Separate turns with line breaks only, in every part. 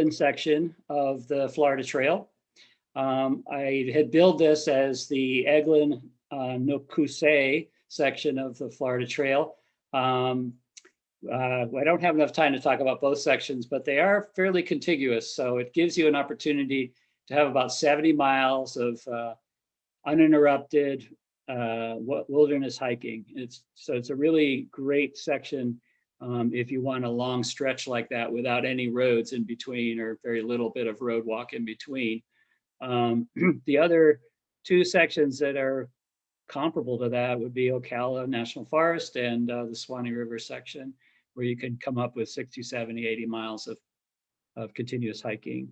Eglin section of the Florida Trail. I had billed this as the Eglin Nokuse section of the Florida Trail. I don't have enough time to talk about both sections, but they are fairly contiguous. So it gives you an opportunity to have about 70 miles of uninterrupted wilderness hiking. So it's a really great section if you want a long stretch like that without any roads in between or very little bit of road walk in between. The other two sections that are comparable to that would be Ocala National Forest and the Swanee River section, where you can come up with 60, 70, 80 miles of continuous hiking.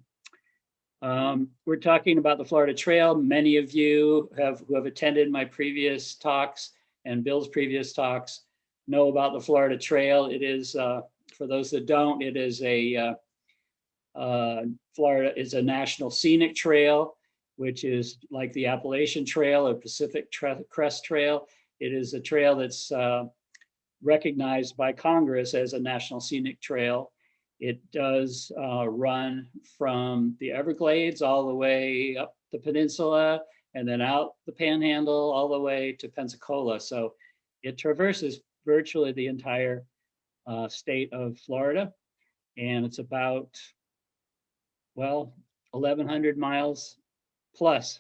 We're talking about the Florida Trail. Many of you who have attended my previous talks and Bill's previous talks know about the Florida Trail. It is, for those that don't, it is Florida is a national scenic trail, which is like the Appalachian Trail or Pacific Crest Trail. It is a trail that's recognized by Congress as a national scenic trail. It does run from the Everglades all the way up the peninsula and then out the Panhandle all the way to Pensacola. So it traverses virtually the entire state of Florida. And it's about, well, 1,100 miles plus.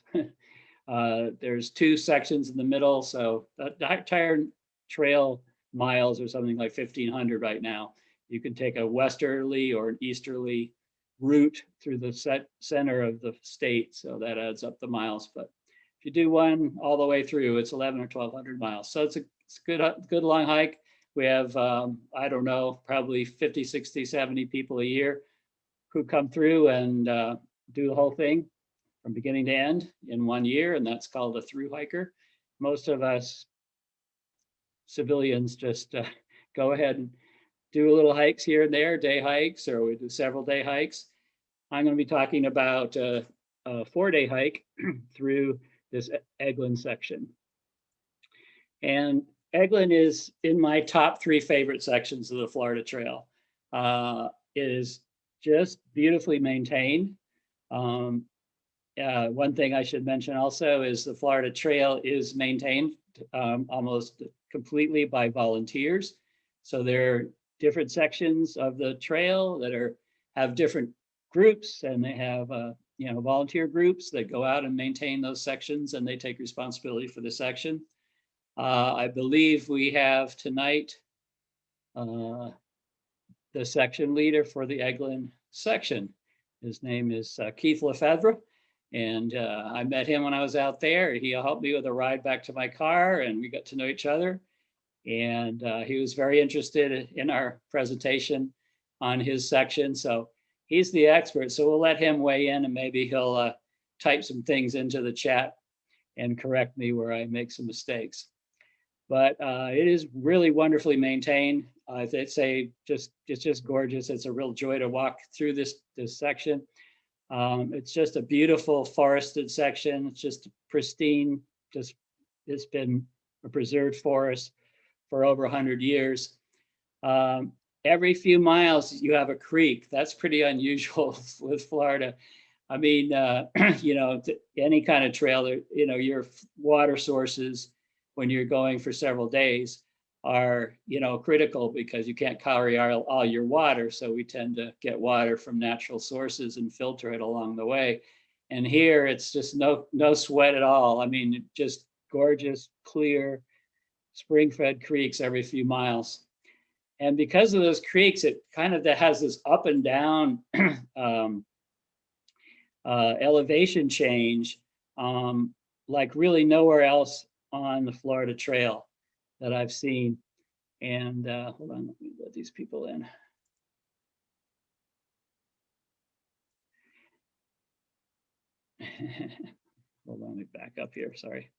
There's two sections in the middle. So the entire trail miles are something like 1,500 right now. You can take a westerly or an easterly route through the center of the state. So that adds up the miles. But if you do one all the way through, it's 1,100 or 1,200 miles. So it's a good long hike. We have, I don't know, probably 50, 60, 70 people a year who come through and do the whole thing from beginning to end in 1 year. And that's called a through hiker. Most of us civilians just go ahead and do little hikes here and there, day hikes, or we do several day hikes. I'm going to be talking about a 4-day hike through this Eglin section. And Eglin is in my top 3 favorite sections of the Florida Trail. It is just beautifully maintained. One thing I should mention also is the Florida Trail is maintained almost completely by volunteers. So there are different sections of the trail that have different groups, and they have volunteer groups that go out and maintain those sections, and they take responsibility for the section. I believe we have tonight the section leader for the Eglin section. His name is Keith Lefebvre, and I met him when I was out there. He helped me with a ride back to my car, and we got to know each other. And he was very interested in our presentation on his section. So he's the expert. So we'll let him weigh in, and maybe he'll type some things into the chat and correct me where I make some mistakes. But it is really wonderfully maintained. They say it's just gorgeous. It's a real joy to walk through this section. It's just a beautiful forested section. It's just pristine. It's been a preserved forest for over 100 years. Every few miles you have a creek. That's pretty unusual with Florida. I mean, any kind of trail, your water sources when you're going for several days are, critical because you can't carry all your water. So we tend to get water from natural sources and filter it along the way. And here it's just no sweat at all. I mean, just gorgeous, clear, spring-fed creeks every few miles. And because of those creeks, it kind of has this up and down elevation change, like really nowhere else on the Florida Trail that I've seen. And hold on, let me let these people in. Hold on, let me back up here, sorry.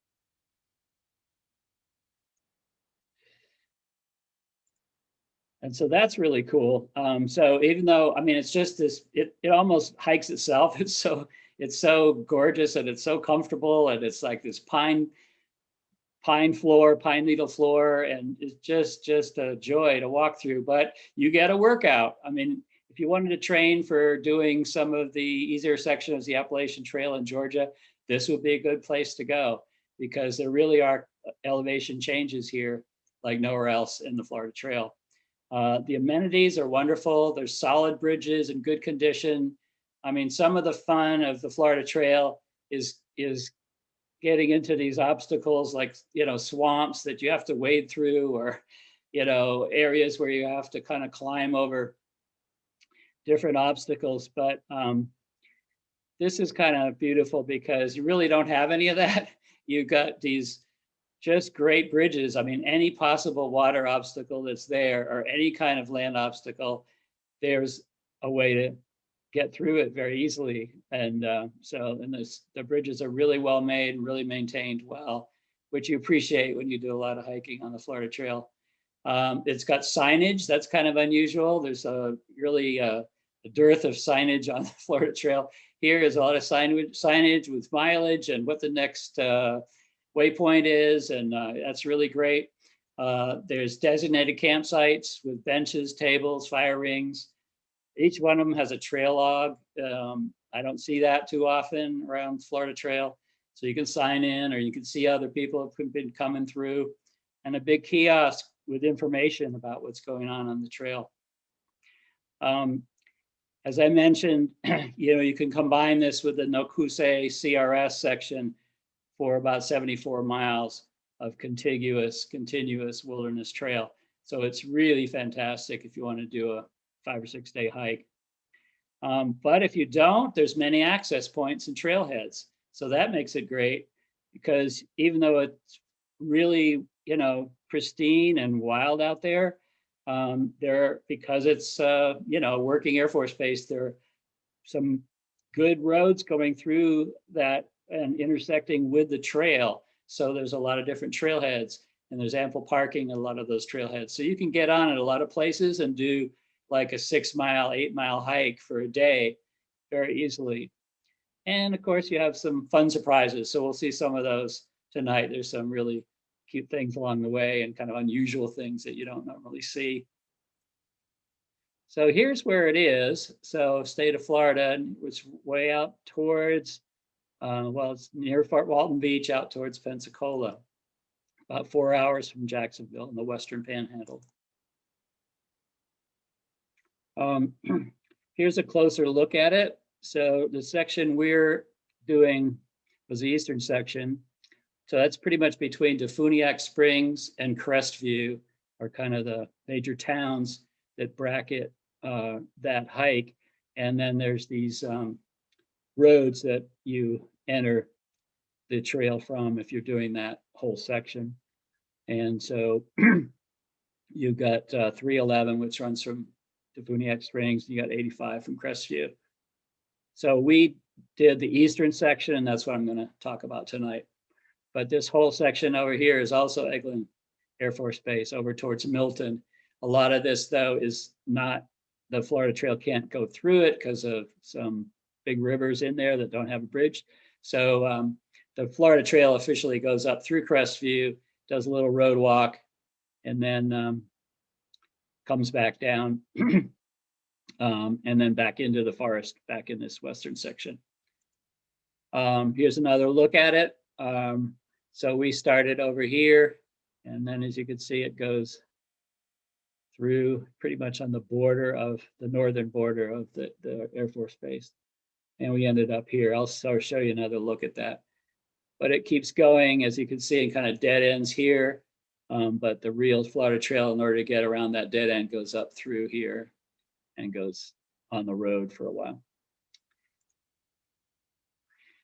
And so that's really cool. So even though, I mean, it's just this, it almost hikes itself. It's so gorgeous and it's so comfortable, and it's like this pine needle floor, and it's just a joy to walk through. But you get a workout. I mean, if you wanted to train for doing some of the easier sections of the Appalachian Trail in Georgia, this would be a good place to go because there really are elevation changes here like nowhere else in the Florida Trail. The amenities are wonderful. There's solid bridges in good condition. I mean, some of the fun of the Florida Trail is getting into these obstacles like, swamps that you have to wade through, or, areas where you have to kind of climb over different obstacles. But this is kind of beautiful because you really don't have any of that. You've got these just great bridges. I mean, any possible water obstacle that's there or any kind of land obstacle, there's a way to get through it very easily. And the bridges are really well made and really maintained well, which you appreciate when you do a lot of hiking on the Florida Trail. It's got signage. That's kind of unusual. There's a dearth of signage on the Florida Trail. Here is a lot of signage with mileage and what the next waypoint is, and that's really great. There's designated campsites with benches, tables, fire rings. Each one of them has a trail log. I don't see that too often around Florida Trail. So you can sign in or you can see other people have been coming through, and a big kiosk with information about what's going on the trail. As I mentioned, you can combine this with the Nokuse CRS section for about 74 miles of continuous wilderness trail. So it's really fantastic if you want to do a 5 or 6 day hike. But if you don't, there's many access points and trailheads. So that makes it great because even though it's really, pristine and wild out there, because it's, working Air Force Base, there are some good roads going through that and intersecting with the trail. So there's a lot of different trailheads and there's ample parking at a lot of those trailheads. So you can get on at a lot of places and do like a 6 mile, 8 mile hike for a day very easily. And of course you have some fun surprises. So we'll see some of those tonight. There's some really cute things along the way and kind of unusual things that you don't normally see. So here's where it is. So state of Florida, and it's way out towards, it's near Fort Walton Beach, out towards Pensacola, about 4 hours from Jacksonville in the Western Panhandle. Here's a closer look at it. So the section we're doing was the eastern section. So that's pretty much between Defuniak Springs and Crestview, are kind of the major towns that bracket that hike. And then there's these roads that you enter the trail from if you're doing that whole section. And so you've got 311, which runs from Defuniak Springs. You got 85 from Crestview. So we did the eastern section, and that's what I'm going to talk about tonight. But this whole section over here is also Eglin Air Force Base over towards Milton. A lot of this, though, is not, the Florida Trail can't go through it because of some big rivers in there that don't have a bridge. So the Florida Trail officially goes up through Crestview, does a little road walk, and then comes back down and then back into the forest, back in this western section. Here's another look at it. So we started over here, and then as you can see, it goes through pretty much on the border of the northern border of the Air Force Base. And we ended up here. I'll show you another look at that. But it keeps going, as you can see, and kind of dead ends here. But the real Florida Trail, in order to get around that dead end, goes up through here and goes on the road for a while.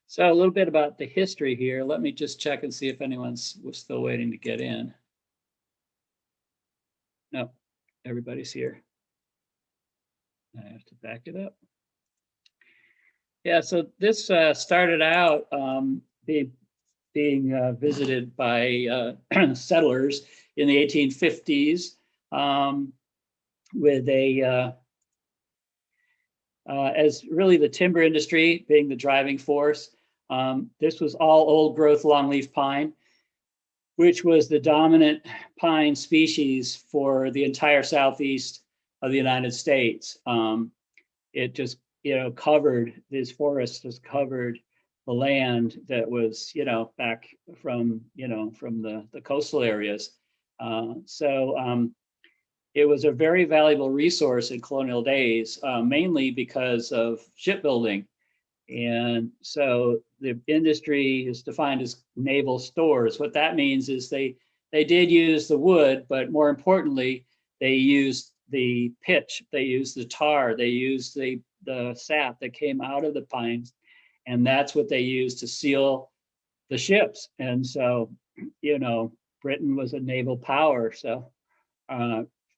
So a little bit about the history here. Let me just check and see if anyone's still waiting to get in. No, everybody's here. I have to back it up. Yeah, so this started out being visited by settlers in the 1850s with as really the timber industry being the driving force. This was all old growth longleaf pine, which was the dominant pine species for the entire southeast of the United States. it just, covered, these forests just covered the land that was, back from, from the coastal areas. It was a very valuable resource in colonial days, mainly because of shipbuilding. And so the industry is defined as naval stores. What that means is they did use the wood, but more importantly, they used the pitch, they used the tar, they used the sap that came out of the pines, and that's what they used to seal the ships. And so, Britain was a naval power. So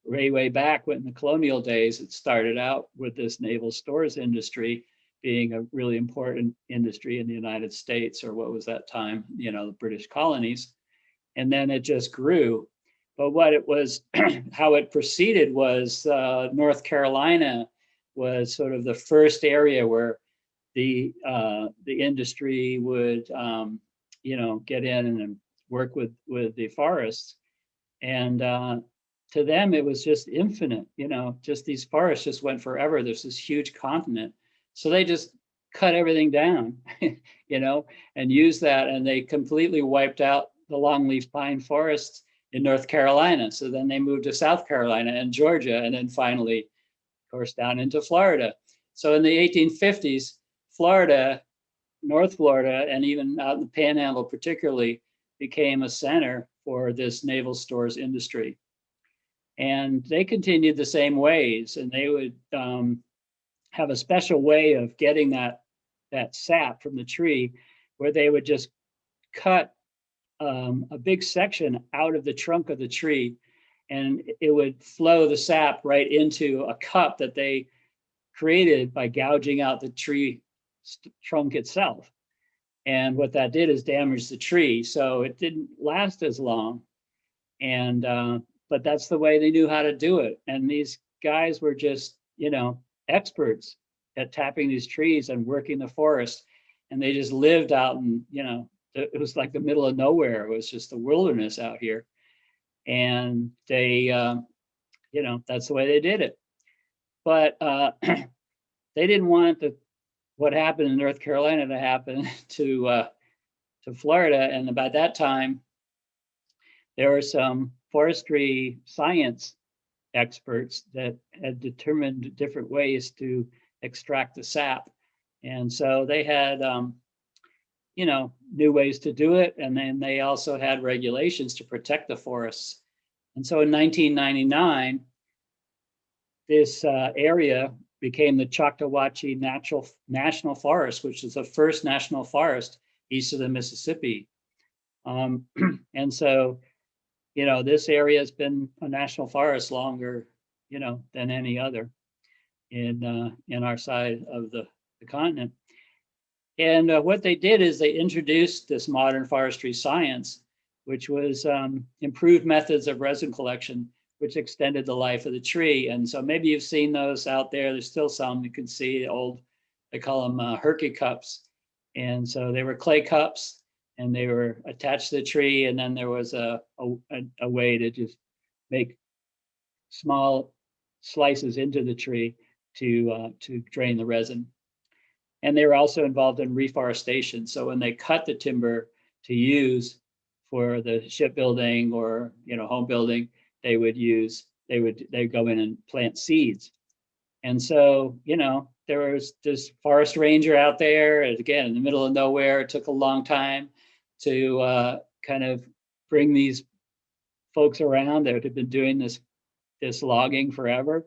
way back when in the colonial days, it started out with this naval stores industry being a really important industry in the United States, or what was that time, the British colonies. And then it just grew. But what it was, how it proceeded was North Carolina was sort of the first area where the industry would, get in and work with the forests. And to them, it was just infinite, just these forests just went forever. There's this huge continent. So they just cut everything down, and used that, and they completely wiped out the longleaf pine forests in North Carolina. So then they moved to South Carolina and Georgia, and then finally, of course, down into Florida. So in the 1850s, Florida, North Florida, and even out in the Panhandle particularly, became a center for this naval stores industry. And they continued the same ways, and they would have a special way of getting that sap from the tree, where they would just cut a big section out of the trunk of the tree, and it would flow the sap right into a cup that they created by gouging out the tree trunk itself. And what that did is damage the tree, so it didn't last as long. And but that's the way they knew how to do it. And these guys were just, experts at tapping these trees and working the forest. And they just lived out in, it was like the middle of nowhere. It was just the wilderness out here. And they, that's the way they did it. But they didn't want what happened in North Carolina to happen to Florida. And by that time, there were some forestry science experts that had determined different ways to extract the sap. And so they had, new ways to do it. And then they also had regulations to protect the forests. And so in 1999, this area became the Choctawhatchee National Forest, which is the first national forest east of the Mississippi. And so, this area has been a national forest longer, than any other in our side of the continent. And what they did is they introduced this modern forestry science, which was improved methods of resin collection, which extended the life of the tree. And so maybe you've seen those out there. There's still some you can see old, they call them Herky cups. And so they were clay cups, and they were attached to the tree. And then there was a way to just make small slices into the tree to drain the resin. And they were also involved in reforestation. So when they cut the timber to use for the shipbuilding or home building, they would go in and plant seeds. And so, there was this forest ranger out there, and again, in the middle of nowhere. It took a long time to kind of bring these folks around that had been doing this logging forever,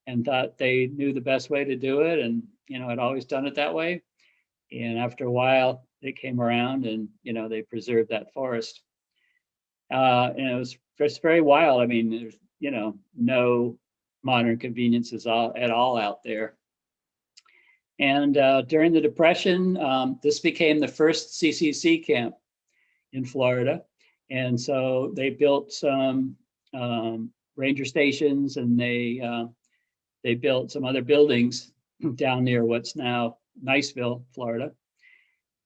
and thought they knew the best way to do it, and had always done it that way. And after a while, they came around, and they preserved that forest. And it was just very wild. I mean, there's no modern conveniences at all out there. And during the Depression, this became the first CCC camp in Florida. And so they built some ranger stations, and they built some other buildings down near what's now Niceville, Florida.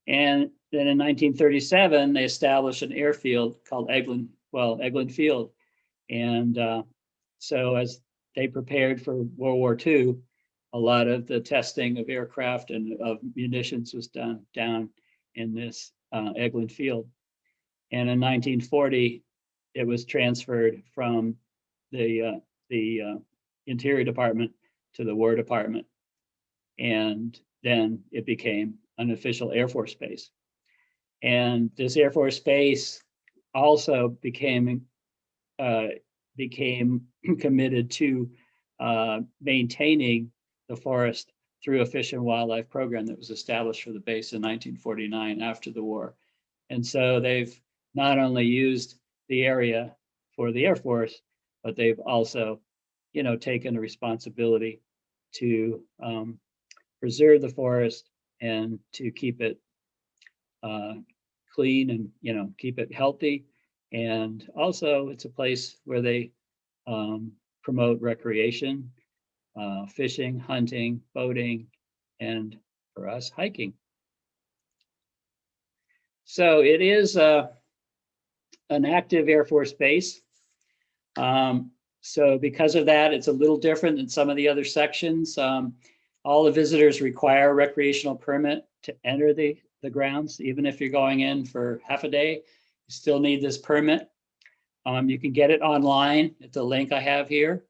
And then in 1937, they established an airfield called Eglin Field. And so as they prepared for World War II, a lot of the testing of aircraft and of munitions was done down in this Eglin field. And in 1940, it was transferred from the Interior Department to the War Department. And then it became an official Air Force base. And this Air Force base also became committed to maintaining the forest through a fish and wildlife program that was established for the base in 1949 after the war. And so they've not only used the area for the Air Force, but they've also, taken a responsibility to preserve the forest and to keep it clean and, keep it healthy. And also it's a place where they promote recreation, fishing, hunting, boating, and for us, hiking. So it is an active Air Force base. So because of that, it's a little different than some of the other sections. All the visitors require a recreational permit to enter the grounds. Even if you're going in for half a day, you still need this permit. You can get it online at the link I have here,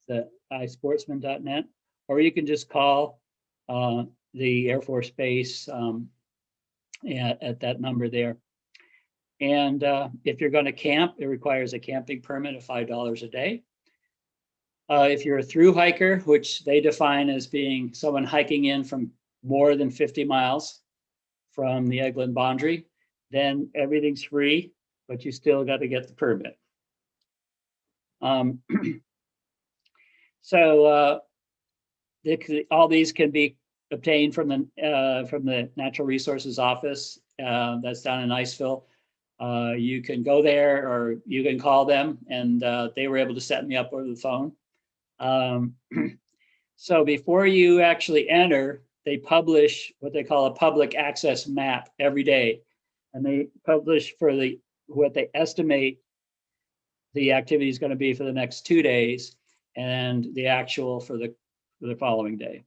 the isportsman.net, or you can just call the Air Force Base at that number there. And if you're going to camp, it requires a camping permit of $5 a day. If you're a through hiker, which they define as being someone hiking in from more than 50 miles from the Eglin boundary, then everything's free, but you still got to get the permit. So all these can be obtained from the Natural Resources Office that's down in Iceville. You can go there or you can call them, and they were able to set me up over the phone. So before you actually enter, they publish what they call a public access map every day. And they publish for what they estimate the activity is going to be for the next 2 days and the actual for the following day.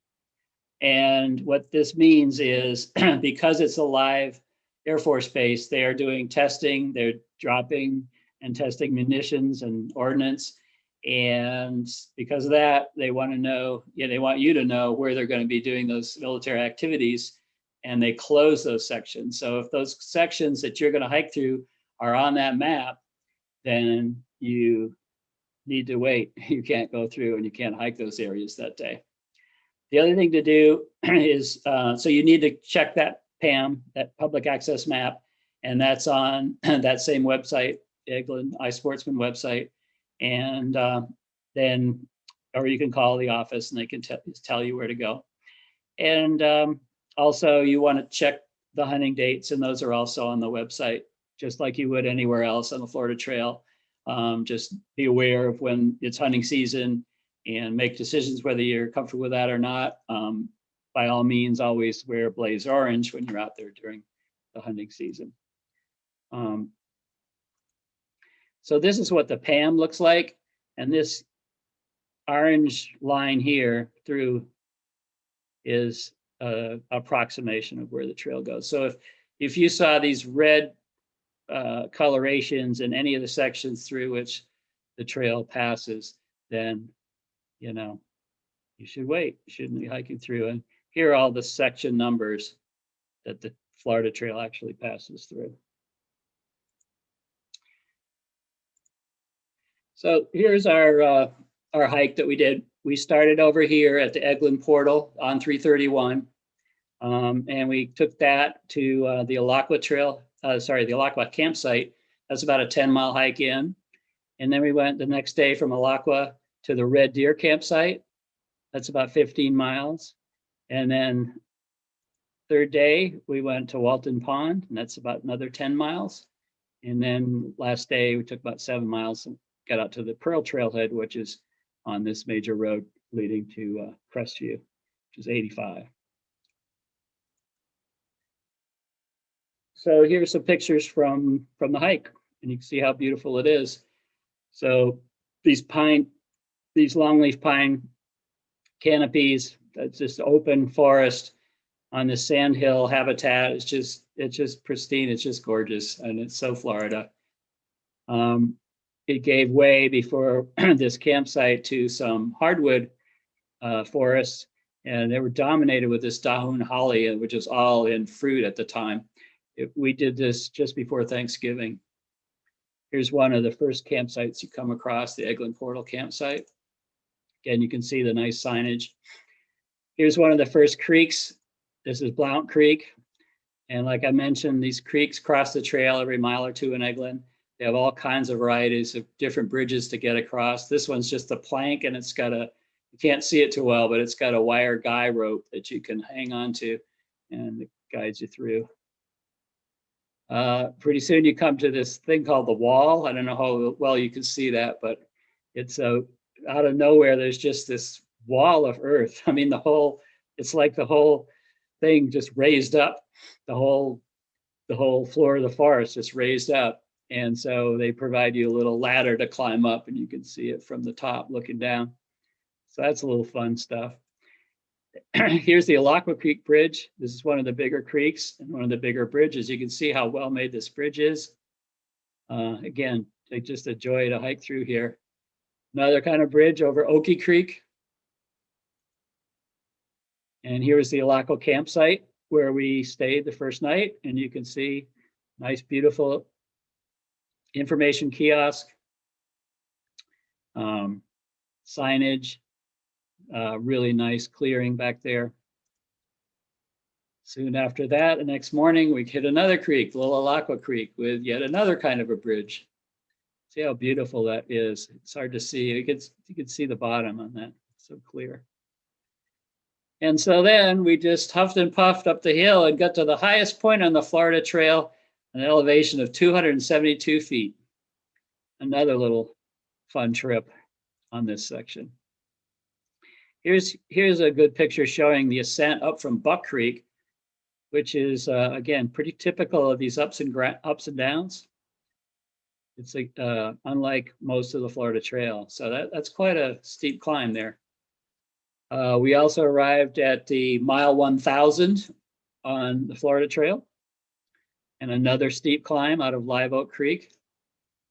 And what this means is because it's a live Air Force base, they are doing testing, they're dropping and testing munitions and ordnance. And because of that, they want to know, they want you to know where they're going to be doing those military activities, and they close those sections. So if those sections that you're going to hike through are on that map, then you need to wait. You can't go through and you can't hike those areas that day. The other thing to do is, so you need to check that PAM, that public access map, and that's on that same website, Eglin iSportsman website. And then, or you can call the office and they can tell you where to go. And also you want to check the hunting dates, and those are also on the website, just like you would anywhere else on the Florida Trail. Just be aware of when it's hunting season and make decisions whether you're comfortable with that or not. By all means, always wear blaze orange when you're out there during the hunting season. So this is what the PAM looks like. And this orange line here through is an approximation of where the trail goes. So if you saw these red colorations in any of the sections through which the trail passes, then, you should wait. You shouldn't be hiking through. And here are all the section numbers that the Florida Trail actually passes through. So here's our hike that we did. We started over here at the Eglin portal on 331, and we took that to the Alaqua Trail. The Alaqua campsite. That's about a 10-mile hike in, and then we went the next day from Alaqua to the Red Deer campsite. That's about 15 miles, and then third day we went to Walton Pond, and that's about another 10 miles, and then last day we took about 7 miles. Got out to the Pearl Trailhead, which is on this major road leading to Crestview, which is 85. So here's some pictures from the hike, and you can see how beautiful it is. So these longleaf pine canopies It's just open forest on the sandhill habitat. It's just pristine. It's just gorgeous, and it's so Florida. It gave way before this campsite to some hardwood forests, and they were dominated with this Dahun holly, which is all in fruit at the time. We did this just before Thanksgiving. Here's one of the first campsites you come across, the Eglin Portal campsite. Again, you can see the nice signage. Here's one of the first creeks. This is Blount Creek. And like I mentioned, these creeks cross the trail every mile or two in Eglin. They have all kinds of varieties of different bridges to get across. This one's just a plank, and it's got you can't see it too well, but it's got a wire guy rope that you can hang on to, and it guides you through. Pretty soon you come to this thing called the wall. I don't know how well you can see that, but it's out of nowhere. There's just this wall of earth. I mean, it's like the whole thing just raised up. The whole floor of the forest just raised up. And so they provide you a little ladder to climb up, and you can see it from the top looking down. So that's a little fun stuff. Here's the Alaqua Creek Bridge. This is one of the bigger creeks and one of the bigger bridges. You can see how well made this bridge is. Again, just a joy to hike through here. Another kind of bridge over Okie Creek. And here's the Alaqua campsite where we stayed the first night. And you can see nice, beautiful information kiosk, signage, really nice clearing back there. Soon after that, the next morning, we hit another creek, Little Alaqua Creek, with yet another kind of a bridge. See how beautiful that is. It's hard to see. You can see the bottom on that. It's so clear. And so then we just huffed and puffed up the hill and got to the highest point on the Florida Trail, an elevation of 272 feet. Another little fun trip on this section. Here's a good picture showing the ascent up from Buck Creek, which is, again, pretty typical of these ups and downs. It's like, unlike most of the Florida Trail. So that's quite a steep climb there. We also arrived at the mile 1000 on the Florida Trail, and another steep climb out of Live Oak Creek.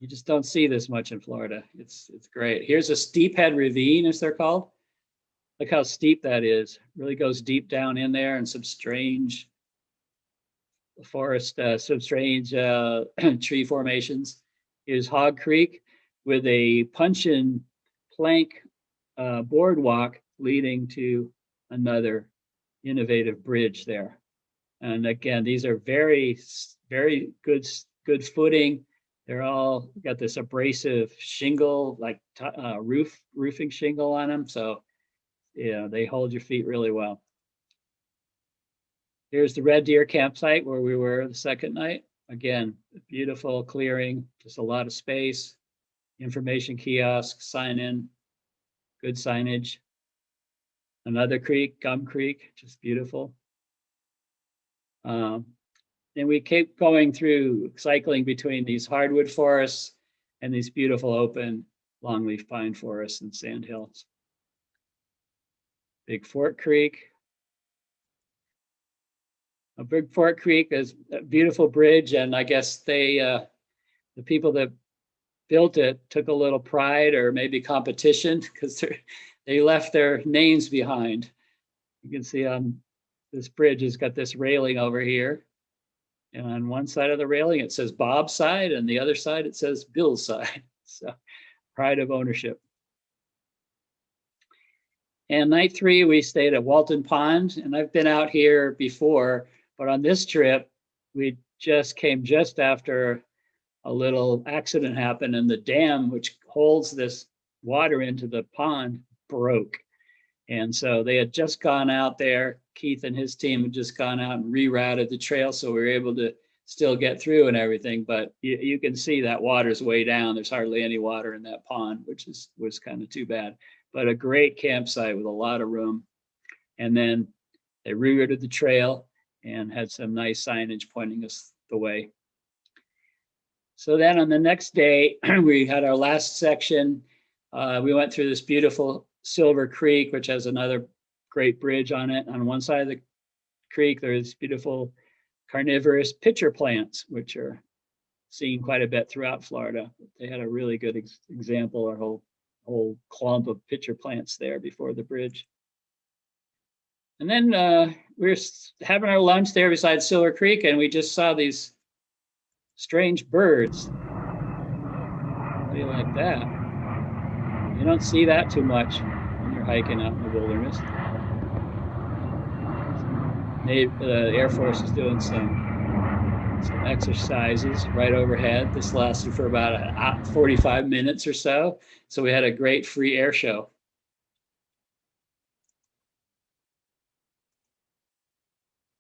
You just don't see this much in Florida. It's great. Here's a steep head ravine, as they're called. Look how steep that is. Really goes deep down in there, and some strange forest, some strange tree formations. Here's Hog Creek with a puncheon plank boardwalk leading to another innovative bridge there. And again, these are very, very good footing. They're all got this abrasive shingle, like roofing shingle on them. So yeah, they hold your feet really well. Here's the Red Deer campsite where we were the second night. Again, beautiful clearing, just a lot of space, information kiosk, sign in, good signage. Another creek, Gum Creek, just beautiful. And we kept going through, cycling between these hardwood forests and these beautiful open longleaf pine forests and sandhills. Big Fork Creek. A Big Fork Creek is a beautiful bridge, and I guess the people that built it took a little pride or maybe competition, because they left their names behind. You can see on this bridge has got this railing over here. And on one side of the railing, it says Bob's side, and the other side, it says Bill's side. So pride of ownership. And night 3, we stayed at Walton Pond, and I've been out here before, but on this trip, we came just after a little accident happened, and the dam, which holds this water into the pond, broke. And so they had just gone out there. Keith and his team had just gone out and rerouted the trail, so we were able to still get through and everything. But you can see that water's way down. There's hardly any water in that pond, which was kind of too bad. But a great campsite with a lot of room. And then they rerouted the trail and had some nice signage pointing us the way. So then on the next day, we had our last section. We went through this beautiful Silver Creek, which has another great bridge on it. On one side of the creek, there's beautiful carnivorous pitcher plants, which are seen quite a bit throughout Florida. They had a really good example, a whole clump of pitcher plants there before the bridge. And then we were having our lunch there beside Silver Creek, and we just saw these strange birds. How do you like that? You don't see that too much when you're hiking out in the wilderness. The Air Force is doing some exercises right overhead. This lasted for about 45 minutes or so. So we had a great free air show.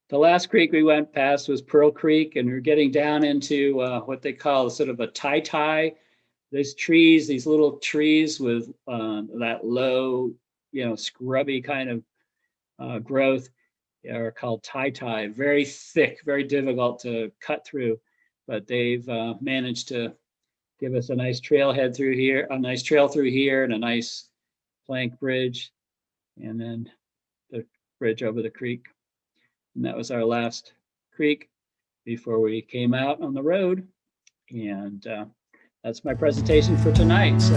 The last creek we went past was Pearl Creek, and we're getting down into what they call sort of a tie-tie. There's trees, these little trees with that low, scrubby kind of growth are called tie-tie. Very thick, very difficult to cut through, but they've managed to give us a nice trailhead through here, a nice trail through here, and a nice plank bridge, and then the bridge over the creek. And that was our last creek before we came out on the road. And that's my presentation for tonight. So